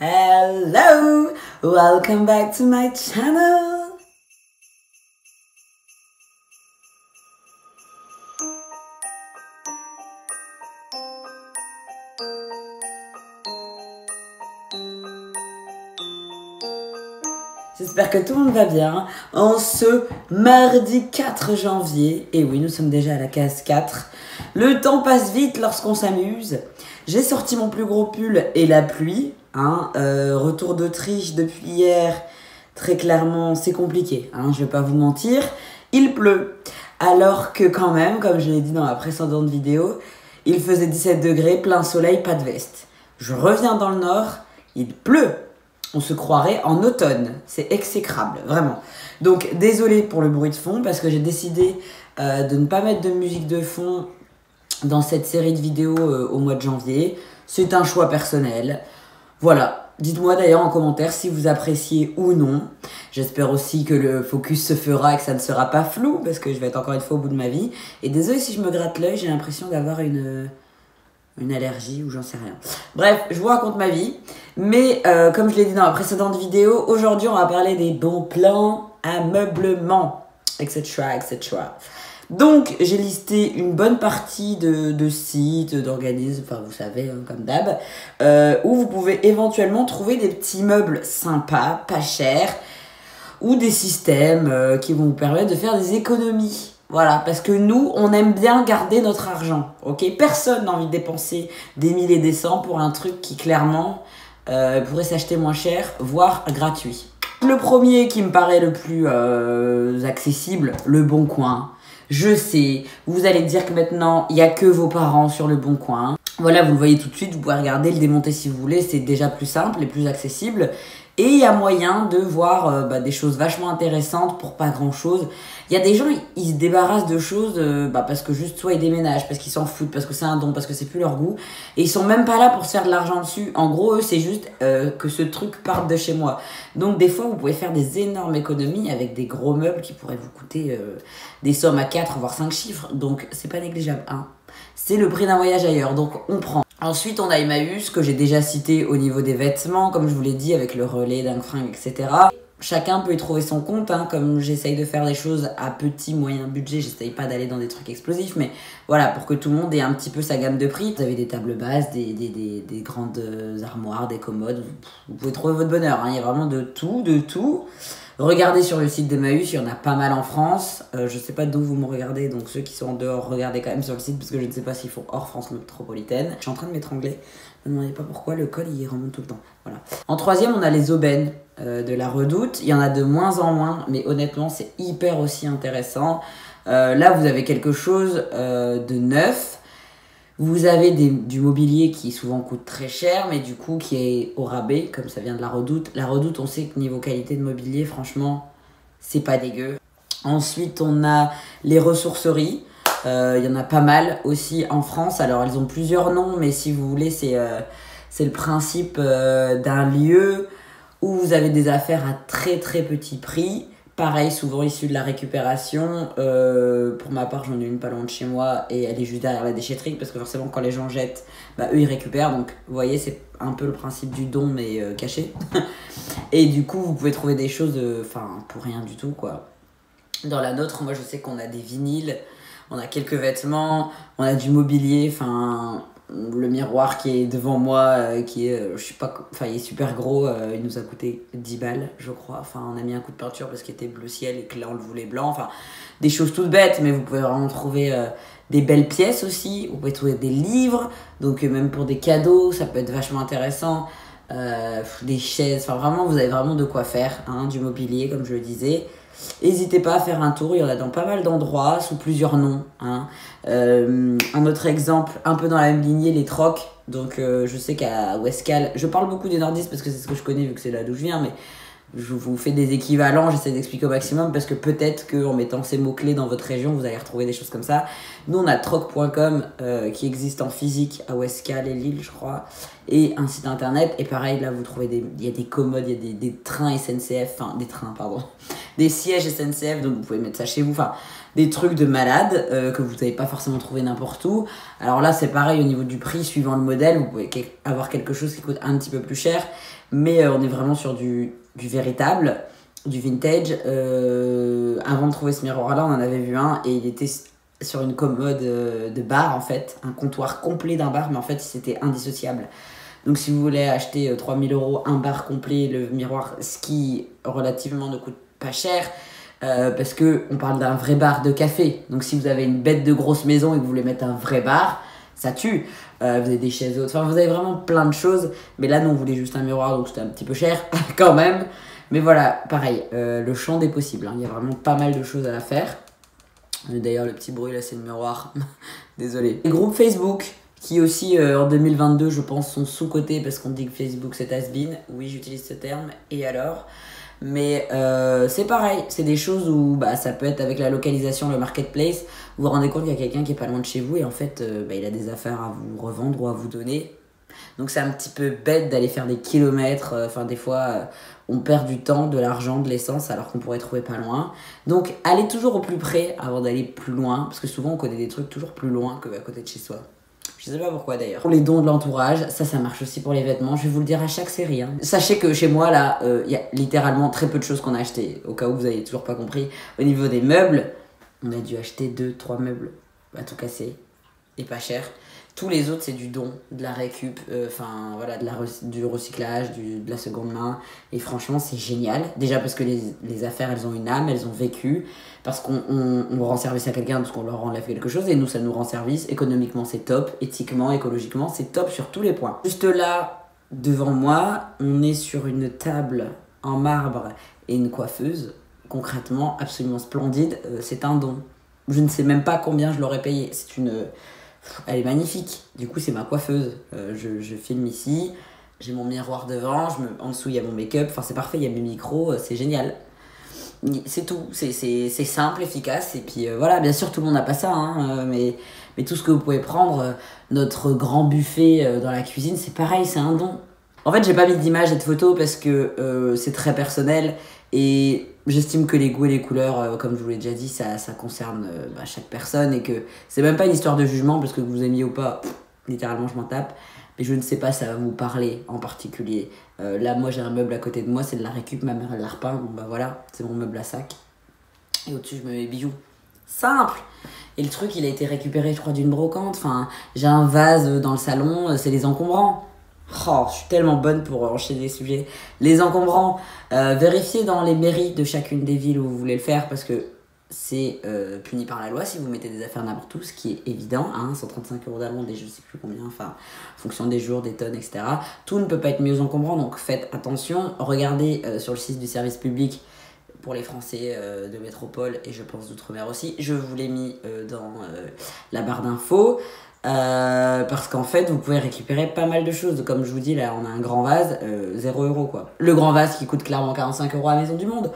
Hello, welcome back to my channel. J'espère que tout le monde va bien en ce mardi 4 janvier. Et oui, nous sommes déjà à la case 4. Le temps passe vite lorsqu'on s'amuse. J'ai sorti mon plus gros pull et la pluie. Retour d'Autriche depuis hier. Très clairement, c'est compliqué. Je vais pas vous mentir. Il pleut. Alors que quand même, comme je l'ai dit dans la précédente vidéo, il faisait 17 degrés, plein soleil, pas de veste. Je reviens dans le nord, il pleut. On se croirait en automne. C'est exécrable, vraiment. Donc, désolé pour le bruit de fond, parce que j'ai décidé de ne pas mettre de musique de fond dans cette série de vidéos au mois de janvier. C'est un choix personnel. Voilà. Dites-moi d'ailleurs en commentaire si vous appréciez ou non. J'espère aussi que le focus se fera et que ça ne sera pas flou, parce que je vais être encore une fois au bout de ma vie. Et désolé si je me gratte l'œil, j'ai l'impression d'avoir une allergie ou j'en sais rien. Bref, je vous raconte ma vie. Mais comme je l'ai dit dans la précédente vidéo, aujourd'hui on va parler des bons plans ameublement, etc. etc. Donc j'ai listé une bonne partie de sites, d'organismes, enfin vous savez, comme d'hab, où vous pouvez éventuellement trouver des petits meubles sympas, pas chers, ou des systèmes qui vont vous permettre de faire des économies. Voilà, parce que nous, on aime bien garder notre argent, ok? Personne n'a envie de dépenser des 1000 et des cents pour un truc qui, clairement, pourrait s'acheter moins cher, voire gratuit. Le premier qui me paraît le plus accessible, Le Bon Coin. Je sais, vous allez dire que maintenant, il n'y a que vos parents sur Le Bon Coin. Voilà, vous le voyez tout de suite, vous pouvez regarder, le démonter si vous voulez, c'est déjà plus simple et plus accessible. Et il y a moyen de voir des choses vachement intéressantes pour pas grand chose. Il y a des gens, ils se débarrassent de choses parce que juste soit ils déménagent, parce qu'ils s'en foutent, parce que c'est un don, parce que c'est plus leur goût. Et ils sont même pas là pour se faire de l'argent dessus. En gros, eux, c'est juste que ce truc parte de chez moi. Donc des fois, vous pouvez faire des énormes économies avec des gros meubles qui pourraient vous coûter des sommes à 4 voire 5 chiffres. Donc c'est pas négligeable. C'est le prix d'un voyage ailleurs, donc on prend. Ensuite, on a Emmaüs, que j'ai déjà cité au niveau des vêtements, comme je vous l'ai dit, avec le relais, Dingue Fringue, etc. Chacun peut y trouver son compte, comme j'essaye de faire des choses à petit, moyen budget, j'essaye pas d'aller dans des trucs explosifs, mais voilà, pour que tout le monde ait un petit peu sa gamme de prix. Vous avez des tables basses, des grandes armoires, des commodes, vous pouvez trouver votre bonheur, il y a vraiment de tout. Regardez sur le site d'Emmaüs, il y en a pas mal en France. Je sais pas d'où vous me regardez, donc ceux qui sont en dehors, regardez quand même sur le site, parce que je ne sais pas s'ils font hors France métropolitaine. Je suis en train de m'étrangler, ne me demandez pas pourquoi, le col il remonte tout le temps. Voilà. En troisième, on a les aubaines de la Redoute. Il y en a de moins en moins, mais honnêtement, c'est hyper aussi intéressant. Là, vous avez quelque chose de neuf. Vous avez du mobilier qui souvent coûte très cher, mais du coup qui est au rabais, comme ça vient de la Redoute. La Redoute, on sait que niveau qualité de mobilier, franchement, c'est pas dégueu. Ensuite, on a les ressourceries. Il y en a pas mal aussi en France. Alors, elles ont plusieurs noms, mais si vous voulez, c'est le principe d'un lieu où vous avez des affaires à très très petit prix. Pareil, souvent issu de la récupération. Pour ma part, j'en ai une pas loin de chez moi et elle est juste derrière la déchetterie parce que forcément, quand les gens jettent, eux ils récupèrent. Donc, vous voyez, c'est un peu le principe du don mais caché. Et du coup, vous pouvez trouver des choses pour rien du tout, quoi. Dans la nôtre, moi je sais qu'on a des vinyles, on a quelques vêtements, on a du mobilier, le miroir qui est devant moi, qui est, il est super gros, il nous a coûté 10 balles, je crois. On a mis un coup de peinture parce qu'il était bleu ciel et que là on le voulait blanc. Des choses toutes bêtes, mais vous pouvez vraiment trouver des belles pièces aussi. Vous pouvez trouver des livres, donc même pour des cadeaux, ça peut être vachement intéressant. Des chaises, vraiment, vous avez vraiment de quoi faire, du mobilier, comme je le disais. N'hésitez pas à faire un tour, il y en a dans pas mal d'endroits, sous plusieurs noms. Un autre exemple, un peu dans la même lignée, les trocs. Donc je sais qu'à Westcal, je parle beaucoup des nordistes parce que c'est ce que je connais vu que c'est là d'où je viens, mais je vous fais des équivalents, j'essaie d'expliquer au maximum parce que peut-être qu'en mettant ces mots-clés dans votre région, vous allez retrouver des choses comme ça. Nous, on a troc.com qui existe en physique à Ouescal et Lille, je crois, et un site internet. Et pareil, là, vous trouvez il y a des commodes, il y a des trains SNCF, enfin, des trains, pardon, des sièges SNCF, donc vous pouvez mettre ça chez vous, enfin, des trucs de malade que vous n'avez pas forcément trouvé n'importe où. Alors là, c'est pareil au niveau du prix, suivant le modèle, vous pouvez avoir quelque chose qui coûte un petit peu plus cher, mais on est vraiment sur du véritable, du vintage. Avant de trouver ce miroir-là, on en avait vu un et il était sur une commode de bar en fait, un comptoir complet d'un bar, mais en fait c'était indissociable. Donc si vous voulez acheter 3000 € un bar complet, le miroir, ce qui relativement ne coûte pas cher, parce que on parle d'un vrai bar de café. Donc si vous avez une bête de grosse maison et que vous voulez mettre un vrai bar, ça tue. Vous avez des chaises hautes, enfin vous avez vraiment plein de choses. Mais là, nous, on voulait juste un miroir, donc c'était un petit peu cher quand même. Mais voilà, pareil, le champ des possibles. Hein. Il y a vraiment pas mal de choses à faire. D'ailleurs, le petit bruit là, c'est le miroir. Désolé. Les groupes Facebook, qui aussi en 2022, je pense, sont sous-cotés parce qu'on dit que Facebook c'est has-been. Oui, j'utilise ce terme. Et alors ? Mais c'est pareil, c'est des choses où ça peut être avec la localisation, le marketplace. Vous vous rendez compte qu'il y a quelqu'un qui est pas loin de chez vous et en fait, il a des affaires à vous revendre ou à vous donner. Donc c'est un petit peu bête d'aller faire des kilomètres. Enfin, des fois, on perd du temps, de l'argent, de l'essence alors qu'on pourrait trouver pas loin. Donc allez toujours au plus près avant d'aller plus loin. Parce que souvent, on connaît des trucs toujours plus loin qu'à côté de chez soi. Je sais pas pourquoi d'ailleurs. Pour les dons de l'entourage, ça marche aussi pour les vêtements. Je vais vous le dire à chaque série. Hein. Sachez que chez moi, là, y a littéralement très peu de choses qu'on a achetées. Au cas où vous avez toujours pas compris. Au niveau des meubles, on a dû acheter 2-3 meubles à tout casser. Et pas cher. Tous les autres, c'est du don, de la récup, voilà, du recyclage, de la seconde main. Et franchement, c'est génial. Déjà parce que les affaires, elles ont une âme, elles ont vécu. Parce qu'on rend service à quelqu'un, parce qu'on leur enlève quelque chose. Et nous, ça nous rend service. Économiquement, c'est top. Éthiquement, écologiquement, c'est top sur tous les points. Juste là, devant moi, on est sur une table en marbre et une coiffeuse. Concrètement, absolument splendide. C'est un don. Je ne sais même pas combien je l'aurais payé. Elle est magnifique. Du coup, c'est ma coiffeuse. Je filme ici. J'ai mon miroir devant. En dessous, il y a mon make-up. Enfin, c'est parfait. Il y a mes micros. C'est génial. C'est tout. C'est simple, efficace. Et puis voilà, bien sûr, tout le monde n'a pas ça. Hein, mais tout ce que vous pouvez prendre, notre grand buffet dans la cuisine, c'est pareil. C'est un don. En fait, j'ai pas mis d'image et de photos parce que c'est très personnel. Et j'estime que les goûts et les couleurs, comme je vous l'ai déjà dit, ça concerne chaque personne et que c'est même pas une histoire de jugement parce que vous aimiez ou pas, littéralement je m'en tape. Mais je ne sais pas, ça va vous parler en particulier. Là, moi j'ai un meuble à côté de moi, c'est de la récup, ma mère elle l'a repeint, bon voilà, c'est mon meuble à sac. Et au-dessus je me mets bijoux. Simple! Et le truc il a été récupéré je crois d'une brocante, enfin j'ai un vase dans le salon, c'est les encombrants. Oh, je suis tellement bonne pour enchaîner les sujets. Les encombrants, vérifiez dans les mairies de chacune des villes où vous voulez le faire parce que c'est puni par la loi si vous mettez des affaires n'importe où, ce qui est évident. Hein, 135 € d'amende et je sais plus combien, enfin, en fonction des jours, des tonnes, etc. Tout ne peut pas être mis aux encombrants, donc faites attention. Regardez sur le site du service public pour les Français de métropole et je pense d'outre-mer aussi. Je vous l'ai mis dans la barre d'infos. Parce qu'en fait vous pouvez récupérer pas mal de choses. Comme je vous dis là, on a un grand vase, 0 € quoi. Le grand vase qui coûte clairement 45 € à Maison du Monde.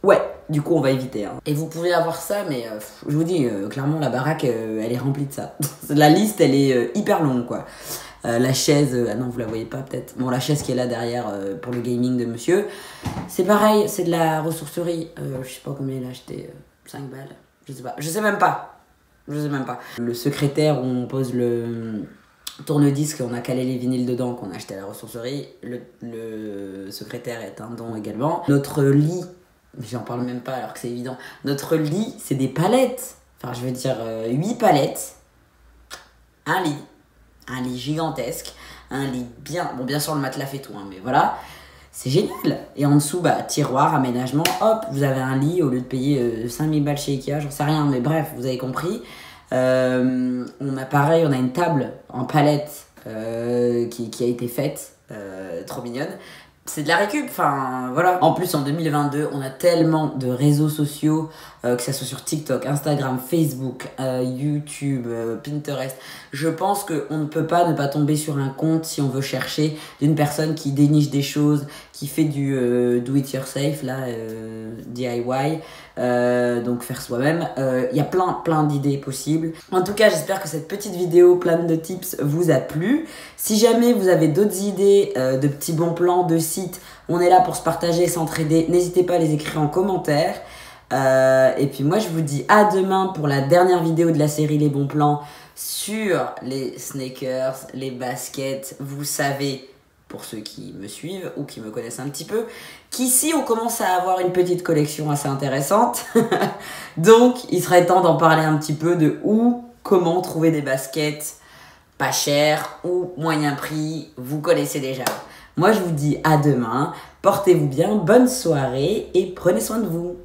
Ouais, du coup on va éviter. Hein. Et vous pouvez avoir ça, mais je vous dis, clairement la baraque elle est remplie de ça. La liste elle est hyper longue quoi. La chaise, ah non vous la voyez pas peut-être. Bon, la chaise qui est là derrière pour le gaming de monsieur, c'est pareil, c'est de la ressourcerie. Je sais pas combien il a acheté, 5 balles. Je sais même pas. Le secrétaire où on pose le tourne-disque, on a calé les vinyles dedans qu'on a acheté à la ressourcerie. Le secrétaire est un don également. Notre lit, j'en parle même pas alors que c'est évident. Notre lit, c'est des palettes. Enfin, je veux dire 8 palettes. Un lit gigantesque. Un lit bien... Bon, bien sûr, le matelas fait tout, hein, mais voilà. C'est génial. Et en dessous, tiroir, aménagement, hop, vous avez un lit au lieu de payer 5000 balles chez Ikea, j'en sais rien, mais bref, vous avez compris. On a une table en palette qui a été faite, trop mignonne. c'est de la récup, enfin voilà. En plus en 2022, on a tellement de réseaux sociaux, que ça soit sur TikTok, Instagram, Facebook, YouTube, Pinterest. Je pense qu'on ne peut pas ne pas tomber sur un compte si on veut chercher d'une personne qui déniche des choses, qui fait du do it yourself, là, DIY, donc faire soi-même. Il y a plein d'idées possibles. En tout cas, j'espère que cette petite vidéo pleine de tips vous a plu. Si jamais vous avez d'autres idées de petits bons plans, de sites, on est là pour se partager et s'entraider. N'hésitez pas à les écrire en commentaire. Et puis moi, je vous dis à demain pour la dernière vidéo de la série Les Bons Plans sur les sneakers, les baskets. Vous savez, pour ceux qui me suivent ou qui me connaissent un petit peu, qu'ici, on commence à avoir une petite collection assez intéressante. Donc, il serait temps d'en parler un petit peu de où, comment trouver des baskets pas cher ou moyen prix, vous connaissez déjà. Moi, je vous dis à demain, portez-vous bien, bonne soirée et prenez soin de vous.